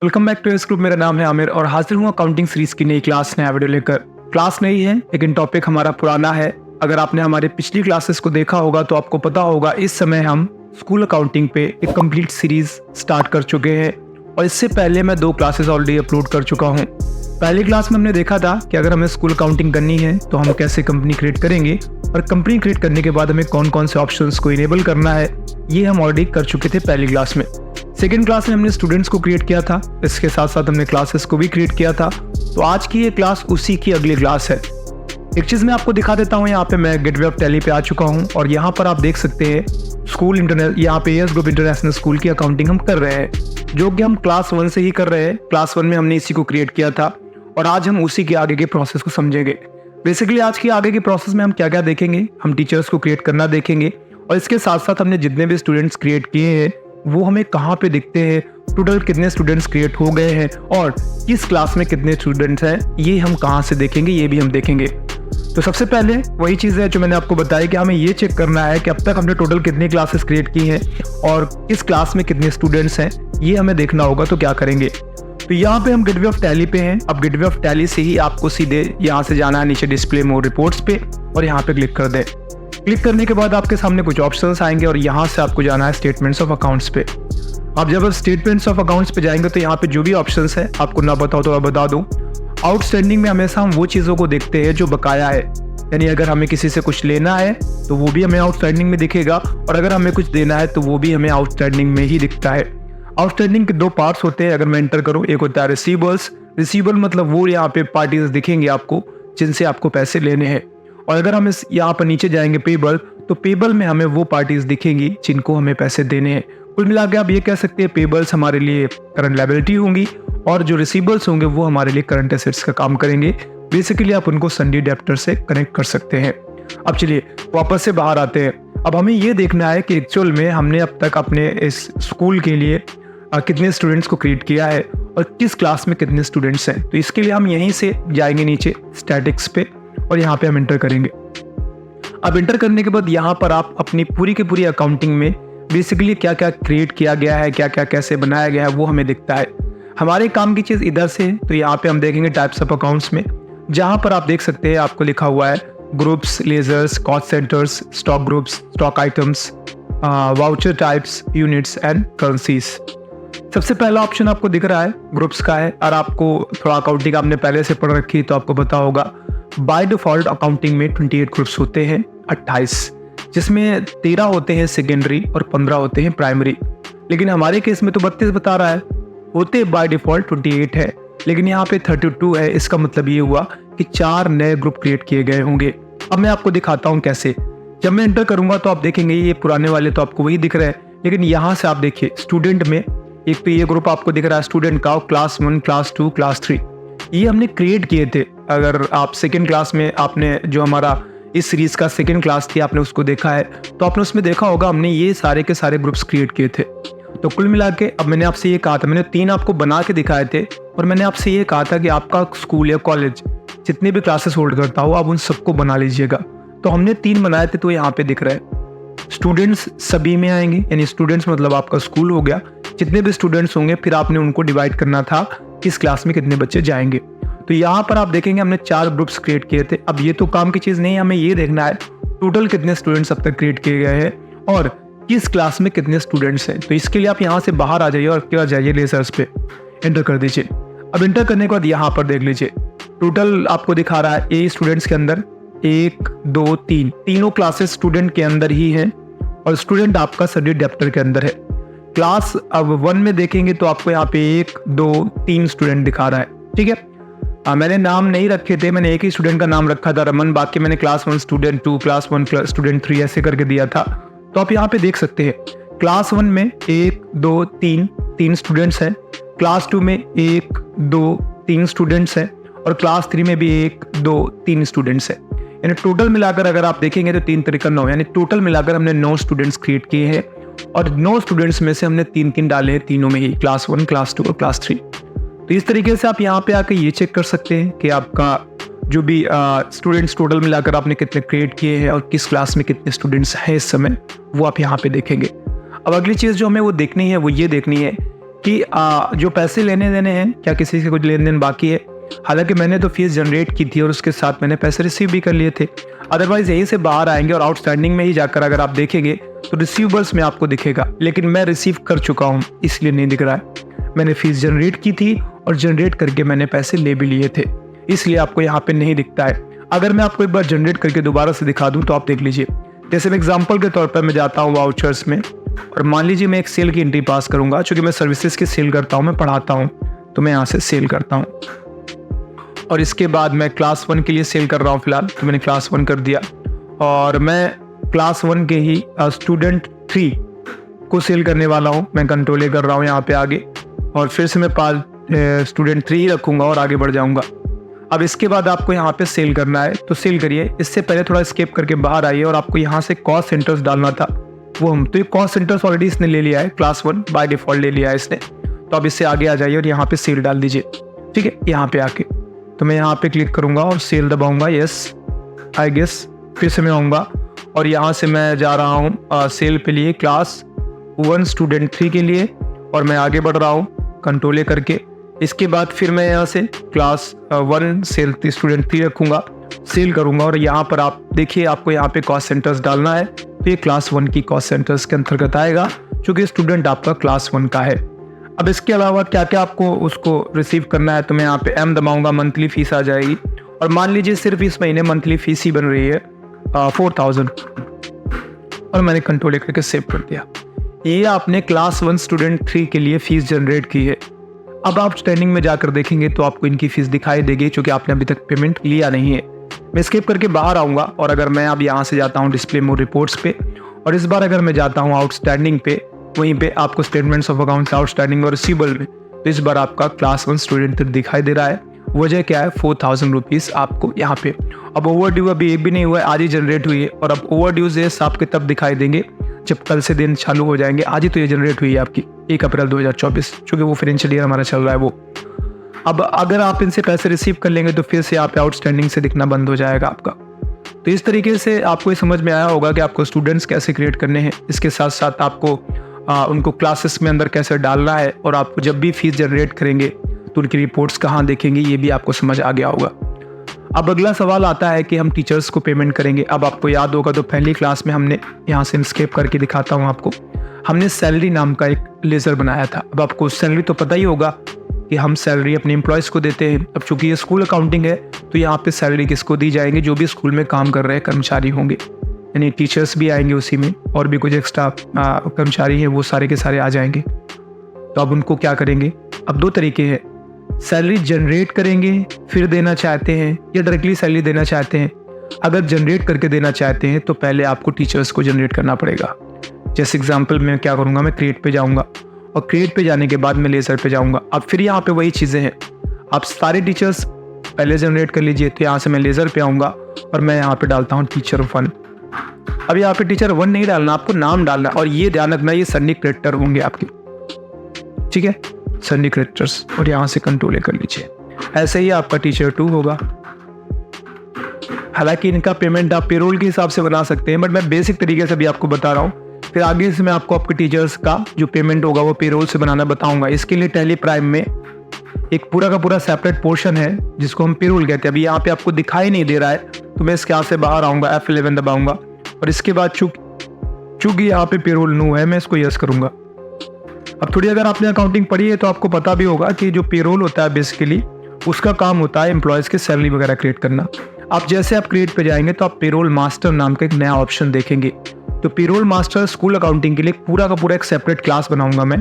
Welcome back to S group. मेरा नाम है आमिर और हाजिर हूँ अकाउंटिंग सीरीज की नई क्लास नया वीडियो लेकर। क्लास नई है लेकिन टॉपिक हमारा पुराना है। अगर आपने हमारे पिछली क्लासेस को देखा होगा तो आपको पता होगा इस समय हम स्कूल अकाउंटिंग पे एक कंप्लीट सीरीज स्टार्ट कर चुके हैं और इससे पहले मैं 2 क्लासेस ऑलरेडी अपलोड कर चुका हूँ। पहली क्लास में हमने देखा था कि अगर हमें स्कूल अकाउंटिंग करनी है तो हम कैसे कंपनी क्रिएट करेंगे और कंपनी क्रिएट करने के बाद हमें कौन कौन से ऑप्शंस को इनेबल करना है, ये हम ऑलरेडी कर चुके थे पहली क्लास में। सेकेंड क्लास में हमने स्टूडेंट्स को क्रिएट किया था, इसके साथ साथ हमने क्लासेस को भी क्रिएट किया था। तो आज की ये क्लास उसी की अगली क्लास है। एक चीज़ मैं आपको दिखा देता हूँ, यहाँ पे मैं गेटवे ऑफ टैली पे आ चुका हूँ और यहाँ पर आप देख सकते हैं स्कूल इंटरनेशनल, यहाँ पे एस ग्रुप इंटरनेशनल स्कूल की अकाउंटिंग हम कर रहे हैं, जो कि हम क्लास 1 से ही कर रहे हैं। क्लास 1 में हमने इसी को क्रिएट किया था और आज हम उसी के आगे के प्रोसेस को समझेंगे। बेसिकली आज की आगे के प्रोसेस में हम क्या क्या देखेंगे, हम टीचर्स को क्रिएट करना देखेंगे और इसके साथ साथ हमने जितने भी स्टूडेंट्स क्रिएट किए हैं वो हमें कहाँ पे दिखते हैं, टोटल कितने स्टूडेंट्स क्रिएट हो गए हैं और किस क्लास में कितने स्टूडेंट्स हैं, ये हम कहाँ से देखेंगे, ये भी हम देखेंगे। तो सबसे पहले वही चीज़ है जो मैंने आपको बताई कि हमें ये चेक करना है कि अब तक हमने टोटल कितनी क्लासेस क्रिएट की हैं और किस क्लास में कितने स्टूडेंट्स हैं, ये हमें देखना होगा। तो क्या करेंगे, तो यहाँ पे हम गेटवे ऑफ टैली पे हैं। अब गेटवे ऑफ टैली से ही आपको सीधे यहाँ से जाना है नीचे डिस्प्ले मोर रिपोर्ट्स पे और यहाँ पे क्लिक कर दें। क्लिक करने के बाद आपके सामने कुछ ऑप्शंस आएंगे और यहाँ से आपको जाना है स्टेटमेंट्स ऑफ अकाउंट्स पे। अब जब आप स्टेटमेंट्स ऑफ अकाउंट्स पे जाएंगे तो यहाँ पे जो भी ऑप्शंस है आपको ना बताओ तो मैं बता दूं। आउटस्टैंडिंग में हमेशा हम वो चीज़ों को देखते हैं जो बकाया है, यानी अगर हमें किसी से कुछ लेना है तो वो भी हमें आउटस्टैंडिंग में दिखेगा और अगर हमें कुछ देना है तो वो भी हमें आउटस्टैंडिंग में ही दिखता है। आउटस्टैंडिंग के 2 पार्ट्स होते हैं, अगर मैं एंटर करूँ, एक होता है रिसीवर्स। रिसीवर मतलब वो यहाँ पे पार्टीज दिखेंगे आपको जिनसे आपको पैसे लेने हैं, और अगर हम इस यहाँ पर नीचे जाएंगे पेबल, तो पेबल में हमें वो पार्टीज दिखेंगी जिनको हमें पैसे देने हैं। कुल मिला के आप ये कह सकते हैं पेबल्स हमारे लिए करंट लायबिलिटी होंगी और जो रिसीवर्स होंगे वो हमारे लिए करंट एसेट्स का काम करेंगे। बेसिकली आप उनको सन्डी डेप्टर से कनेक्ट कर सकते हैं। अब चलिए वापस से बाहर आते हैं। अब हमें ये देखना है कि एक्चुअल में हमने अब तक अपने इस स्कूल के लिए कितने स्टूडेंट्स को क्रिएट किया है और किस क्लास में कितने स्टूडेंट्स हैं। तो इसके लिए हम यहीं से जाएंगे नीचे स्टैटिक्स पे और यहाँ पे हम इंटर करेंगे। अब इंटर करने के बाद यहाँ पर आप अपनी पूरी की पूरी अकाउंटिंग में बेसिकली क्या क्या क्रिएट किया गया है, क्या क्या कैसे बनाया गया है, वो हमें दिखता है। हमारे काम की चीज़ इधर से है, तो यहाँ पे हम देखेंगे टाइप्स ऑफ अकाउंट्स में, जहाँ पर आप देख सकते हैं आपको लिखा हुआ है groups, ledgers, cost centres, stock groups, stock items, voucher types, units and currencies. सबसे पहला ऑप्शन आपको दिख रहा है ग्रुप्स का है, और आपको थोड़ा अकाउंटिंग आपने पहले से पढ़ रखी तो आपको पता होगा बाय डिफॉल्ट अकाउंटिंग में 28 ग्रुप्स होते हैं, 28, जिसमें 13 होते हैं सेकेंडरी और 15 होते हैं प्राइमरी। लेकिन हमारे केस में तो 32 बता रहा है, होते बाय डिफॉल्ट 28 है, लेकिन यहाँ पे 32 है। इसका मतलब ये हुआ कि 4 नए ग्रुप क्रिएट किए गए होंगे। अब मैं आपको दिखाता हूँ कैसे। जब मैं एंटर करूंगा तो आप देखेंगे ये पुराने वाले तो आपको वही दिख रहे हैं, लेकिन यहाँ से आप देखिए स्टूडेंट में एक तो ये ग्रुप आपको दिख रहा है स्टूडेंट का, क्लास 1, क्लास 2, क्लास 3, ये हमने क्रिएट किए थे। अगर आप सेकेंड क्लास में आपने जो हमारा इस सीरीज का सेकेंड क्लास थी आपने उसको देखा है तो आपने उसमें देखा होगा हमने ये सारे के सारे ग्रुप्स क्रिएट किए थे। तो कुल मिला के अब मैंने आपसे ये कहा था, मैंने 3 आपको बना के दिखाए थे और मैंने आपसे ये कहा था कि आपका स्कूल या कॉलेज जितने भी क्लासेस होल्ड करता हो आप उन सबको बना लीजिएगा। तो हमने 3 बनाए थे, तो यहाँ पे दिख रहा है स्टूडेंट्स सभी में आएंगे, यानी स्टूडेंट्स मतलब आपका स्कूल हो गया। जितने भी स्टूडेंट्स होंगे फिर आपने उनको डिवाइड करना था किस क्लास में कितने बच्चे जाएंगे। तो यहाँ पर आप देखेंगे हमने 4 ग्रुप्स क्रिएट किए थे। अब ये तो काम की चीज़ नहीं है, हमें ये देखना है टोटल कितने स्टूडेंट्स अब तक क्रिएट किए गए हैं और किस क्लास में कितने स्टूडेंट्स हैं। तो इसके लिए आप यहाँ से बाहर आ जाइए और क्या जाइए लेजर्स पे एंटर कर दीजिए। अब एंटर करने के बाद यहाँ पर देख लीजिए टोटल आपको दिखा रहा है ए स्टूडेंट्स के अंदर 1, 2, 3 तीनों क्लासेस स्टूडेंट के अंदर ही हैं और स्टूडेंट आपका सन्डी डेप्टर के अंदर है। क्लास अब 1 में देखेंगे तो आपको यहाँ पे 1, 2, 3 स्टूडेंट दिखा रहा है, ठीक है। मैंने नाम नहीं रखे थे, मैंने एक ही स्टूडेंट का नाम रखा था रमन, बाकी मैंने क्लास 1 स्टूडेंट 2, क्लास 1 स्टूडेंट 3 ऐसे करके दिया था। तो आप यहाँ पे देख सकते हैं क्लास 1 में 1, 2, 3 स्टूडेंट्स हैं, क्लास 2 में 1, 2, 3 स्टूडेंट्स हैं और क्लास 3 में भी 1, 2, 3 स्टूडेंट्स हैं। यानी टोटल मिलाकर अगर आप देखेंगे तो 3 तरीका 9, यानी टोटल मिलाकर हमने 9 स्टूडेंट्स क्रिएट किए हैं और 9 स्टूडेंट्स में से हमने 3 डाले हैं तीनों में ही, क्लास 1, क्लास 2 और क्लास 3। तो इस तरीके से आप यहाँ पे आकर ये चेक कर सकते हैं कि आपका जो भी स्टूडेंट्स टोटल मिलाकर आपने कितने क्रिएट किए हैं और किस क्लास में कितने स्टूडेंट्स हैं इस समय, वो आप यहाँ पे देखेंगे। अब अगली चीज़ जो हमें वो देखनी है वो ये देखनी है कि जो पैसे लेने देने हैं, क्या किसी से कुछ लेन देन बाकी है। हालांकि मैंने तो फीस जनरेट की थी और उसके साथ मैंने पैसे रिसीव भी कर लिए थे। अदरवाइज यहीं से बाहर आएंगे और आउटस्टैंडिंग में ही जाकर अगर आप देखेंगे तो रिसीवेबल्स में आपको दिखेगा, लेकिन मैं रिसीव कर चुका हूँ इसलिए नहीं दिख रहा है। मैंने फीस जनरेट की थी और जनरेट करके मैंने पैसे ले भी लिए थे, इसलिए आपको यहाँ पे नहीं दिखता है। अगर मैं आपको एक बार जनरेट करके दोबारा से दिखा दूँ तो आप देख लीजिए। जैसे मैं एग्जाम्पल के तौर पर मैं जाता हूँ वाउचर्स में और मान लीजिए मैं एक सेल की एंट्री पास करूंगा। चूंकि मैं सर्विसेज की सेल करता हूँ, मैं पढ़ाता हूँ, तो मैं यहाँ से सेल करता हूँ और इसके बाद मैं क्लास 1 के लिए सेल कर रहा हूँ फिलहाल, तो मैंने क्लास 1 कर दिया और मैं क्लास 1 के ही स्टूडेंट 3 को सेल करने वाला हूँ। मैं कंट्रोल कर रहा हूँ यहाँ पे आगे और फिर से मैं स्टूडेंट 3 ही रखूँगा और आगे बढ़ जाऊँगा। अब इसके बाद आपको यहाँ पे सेल करना है, तो सेल करिए। इससे पहले थोड़ा स्केप करके बाहर आइए और आपको यहाँ से कॉस्ट सेंटर्स डालना था, वो हम तो ये कॉस्ट सेंटर्स ऑलरेडी इसने ले लिया है, क्लास 1 बाय डिफॉल्ट ले लिया है इसने। तो अब इससे आगे आ जाइए और यहाँ पे सेल डाल दीजिए। ठीक है, यहाँ पे आके तो मैं यहाँ पे क्लिक करूँगा और सेल दबाऊंगा, यस आई गेस। फिर से मैं आऊँगा और यहाँ से मैं जा रहा हूँ सेल पे लिए क्लास 1 स्टूडेंट 3 के लिए और मैं आगे बढ़ रहा हूँ कंट्रोल करके। इसके बाद फिर मैं यहाँ से क्लास 1 सेल स्टूडेंट 3 रखूँगा, सेल करूँगा और यहाँ पर आप देखिए आपको यहाँ पे कॉस्ट सेंटर्स डालना है। तो ये क्लास 1 की कॉस्ट सेंटर्स के अंतर्गत आएगा क्योंकि स्टूडेंट आपका क्लास 1 का है। अब इसके अलावा क्या क्या आपको उसको रिसीव करना है, तो मैं यहाँ पे एम दबाऊंगा, मंथली फीस आ जाएगी और मान लीजिए सिर्फ इस महीने मंथली फीस ही बन रही है 4000 और मैंने कंट्रोल करके सेव कर दिया। ये आपने क्लास 1 स्टूडेंट 3 के लिए फीस जनरेट की है। अब आप स्टैंडिंग में जाकर देखेंगे तो आपको इनकी फीस दिखाई देगी क्योंकि आपने अभी तक पेमेंट लिया नहीं है। मैं स्किप करके बाहर आऊँगा और अगर मैं अब यहाँ से जाता हूँ डिस्प्ले मोर रिपोर्ट्स पे और इस बार अगर मैं जाता हूँ आउटस्टैंडिंग पे, वहीं पे आपको स्टेटमेंट्स ऑफ अकाउंट्स आउटस्टैंडिंग और रिसीवेबल में, तो इस बार आपका क्लास 1 स्टूडेंट दिखाई दे रहा है। वजह क्या है, 4000 रुपीज़ आपको यहाँ पे। अब ओवर ड्यू अभी एक भी नहीं हुआ है, आज ही जनरेट हुई है और अब ओवर ड्यूज आपके तब दिखाई देंगे जब कल से दिन चालू हो जाएंगे। आज ही तो ये जनरेट हुई है आपकी 1 अप्रैल 2024, चूँकि वो फाइनेंशियल ईयर हमारा चल रहा है वो। अब अगर आप इनसे पैसे रिसीव कर लेंगे तो फिर से यहाँ पे आउटस्टैंडिंग से दिखना बंद हो जाएगा आपका। तो इस तरीके से आपको ये समझ में आया होगा कि आपको स्टूडेंट्स कैसे क्रिएट करने हैं, इसके साथ साथ आपको उनको क्लासेस में अंदर कैसे डालना है और आपको जब भी फीस जनरेट करेंगे तो उनकी रिपोर्ट्स कहाँ देखेंगे, ये भी आपको समझ आ गया होगा। अब अगला सवाल आता है कि हम टीचर्स को पेमेंट करेंगे। अब आपको याद होगा तो पहली क्लास में हमने यहाँ से स्केप करके दिखाता हूँ आपको, हमने सैलरी नाम का एक लेजर बनाया था। अब आपको सैलरी तो पता ही होगा कि हम सैलरी अपने एम्प्लॉयज़ को देते हैं। अब चूंकि ये स्कूल अकाउंटिंग है तो यहाँ पे सैलरी किसको दी जाएंगे, जो भी स्कूल में काम कर रहे हैं कर्मचारी होंगे, यानी टीचर्स भी आएंगे उसी में और भी कुछ एक्स्ट्रा कर्मचारी हैं वो सारे के सारे आ जाएंगे। तो अब उनको क्या करेंगे, अब 2 तरीके हैं, सैलरी जनरेट करेंगे फिर देना चाहते हैं या डायरेक्टली सैलरी देना चाहते हैं। अगर जनरेट करके देना चाहते हैं तो पहले आपको टीचर्स को जनरेट करना पड़ेगा। जैसे एग्जाम्पल में क्या करूँगा, मैं क्रिएट पे जाऊँगा और क्रिएट पे जाने के बाद मैं लेजर पे जाऊँगा। अब फिर यहाँ पे वही चीज़ें हैं, आप सारे टीचर्स पहले जनरेट कर लीजिए। तो यहाँ से मैं लेजर पे आऊँगा और मैं यहाँ पे डालता हूँ टीचर 1। अब यहाँ पे टीचर 1 नहीं डालना, आपको नाम डालना और ये ध्यान रखना ये सन्नी क्रेडिटर होंगे आपके, ठीक है, सन्नी क्रेडिटर्स। और यहाँ से कंट्रोल कर लीजिए, ऐसे ही आपका टीचर 2 होगा। हालांकि इनका पेमेंट आप पेरोल के हिसाब से बना सकते हैं, बट मैं बेसिक तरीके से भी आपको बता रहा हूँ। फिर आगे से मैं आपको आपके टीचर्स का जो पेमेंट होगा वो पेरोल से बनाना बताऊंगा। इसके लिए टैली प्राइम में एक पूरा का पूरा सेपरेट पोर्शन है जिसको हम पेरोल कहते हैं। अभी यहाँ पे आपको दिखाई नहीं दे रहा है तो मैं इसके यहाँ से बाहर आऊँगा, F11 दबाऊंगा और इसके बाद चूंकि यहाँ पे पेरोल नो है मैं इसको यस करूँगा। अब थोड़ी अगर आपने अकाउंटिंग पढ़ी है तो आपको पता भी होगा कि जो पेरोल होता है बेसिकली उसका काम होता है एम्प्लॉयज़ के सैलरी वगैरह क्रिएट करना। आप जैसे आप क्रिएट पे जाएंगे तो आप पेरोल मास्टर नाम का एक नया ऑप्शन देखेंगे। तो पेरोल मास्टर स्कूल अकाउंटिंग के लिए पूरा का पूरा एक सेपरेट क्लास बनाऊंगा मैं।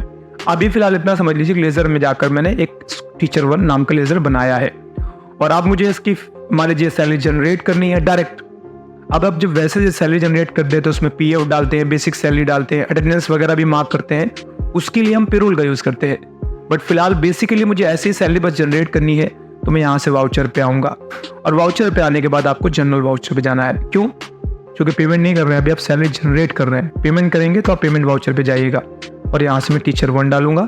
अभी फिलहाल इतना समझ लीजिए लेजर में जाकर मैंने एक टीचर 1 नाम का लेजर बनाया है और आप मुझे इसकी मान लीजिए सैलरी जनरेट करनी है डायरेक्ट। अब आप जब वैसे सैलरी जनरेट कर दे तो उसमें पीएफ डालते हैं, बेसिक सैलरी डालते हैं, अटेंडेंस वगैरह भी मार्क करते हैं, उसके लिए हम पेरोल का यूज़ करते हैं। बट फिलहाल बेसिकली मुझे ऐसी सैलरी बस जनरेट करनी है तो मैं यहाँ से वाउचर पे आऊँगा और वाउचर पे आने के बाद आपको जनरल वाउचर पे जाना है। क्यों? क्योंकि पेमेंट नहीं कर रहे हैं अभी, आप सैलरी जनरेट कर रहे हैं। पेमेंट करेंगे तो आप पेमेंट वाउचर पे जाइएगा और यहाँ से मैं टीचर 1 डालूंगा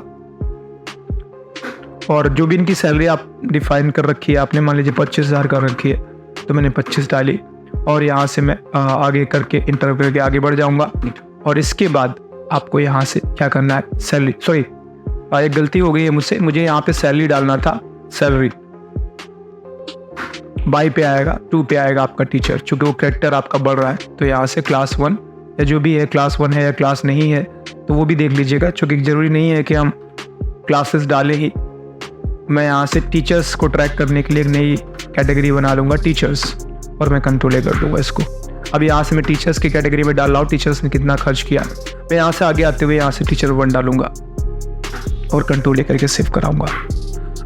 और जो भी इनकी सैलरी आप डिफाइन कर रखी है आपने, मान लीजिए 25,000 कर रखी है तो मैंने 25 डाली और यहाँ से मैं आगे करके इंटर करके आगे बढ़ जाऊँगा। और इसके बाद आपको यहाँ से क्या करना है, एक गलती हो गई है मुझसे, मुझे यहाँ पे सैलरी डालना था, सैलरी बाई पे आएगा, 2 पे आएगा आपका टीचर, चूँकि वो कैरेक्टर आपका बढ़ रहा है। तो यहाँ से क्लास 1 या जो भी है, क्लास 1 है या क्लास नहीं है तो वो भी देख लीजिएगा, चूँकि ज़रूरी नहीं है कि हम क्लासेस डालें ही। मैं यहाँ से टीचर्स को ट्रैक करने के लिए एक नई कैटेगरी बना लूँगा, टीचर्स, और मैं कंट्रोल कर दूँगा इसको। अब यहाँ से मैं टीचर्स की कैटेगरी में डाल रहा हूँ, टीचर्स ने कितना खर्च किया। मैं यहाँ से आगे आते हुए यहाँ से टीचर 1 डालूंगा और कंट्रोल करके सेव कराऊंगा।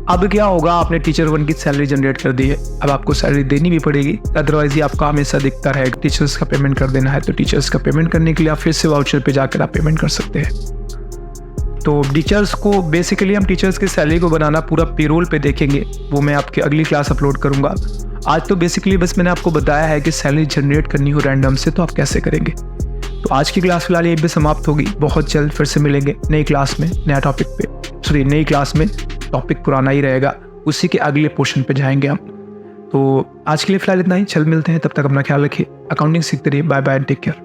अब क्या होगा, आपने टीचर 1 की सैलरी जनरेट कर दी है, अब आपको सैलरी देनी भी पड़ेगी, अदरवाइज ये आपका हमेशा दिखता रहेगा। टीचर्स का पेमेंट कर देना है, तो टीचर्स का पेमेंट करने के लिए आप फिर से वाउचर पे जाकर आप पेमेंट कर सकते हैं। तो टीचर्स को बेसिकली हम टीचर्स की सैलरी को बनाना पूरा पेरोल पे देखेंगे, वो मैं आपकी अगली क्लास अपलोड करूंगा। आज तो बेसिकली बस मैंने आपको बताया है कि सैलरी जनरेट करनी हो रैंडम से तो आप कैसे करेंगे। तो आज की क्लास फिलहाल ये भी समाप्त होगी, बहुत जल्द फिर से मिलेंगे नई क्लास में, नया टॉपिक पे। नई क्लास में टॉपिक पुराना ही रहेगा, उसी के अगले पोर्शन पे जाएंगे हम। तो आज के लिए फिलहाल इतना ही, चल मिलते हैं, तब तक अपना ख्याल रखिए, अकाउंटिंग सीखते रहिए। Bye bye, take care.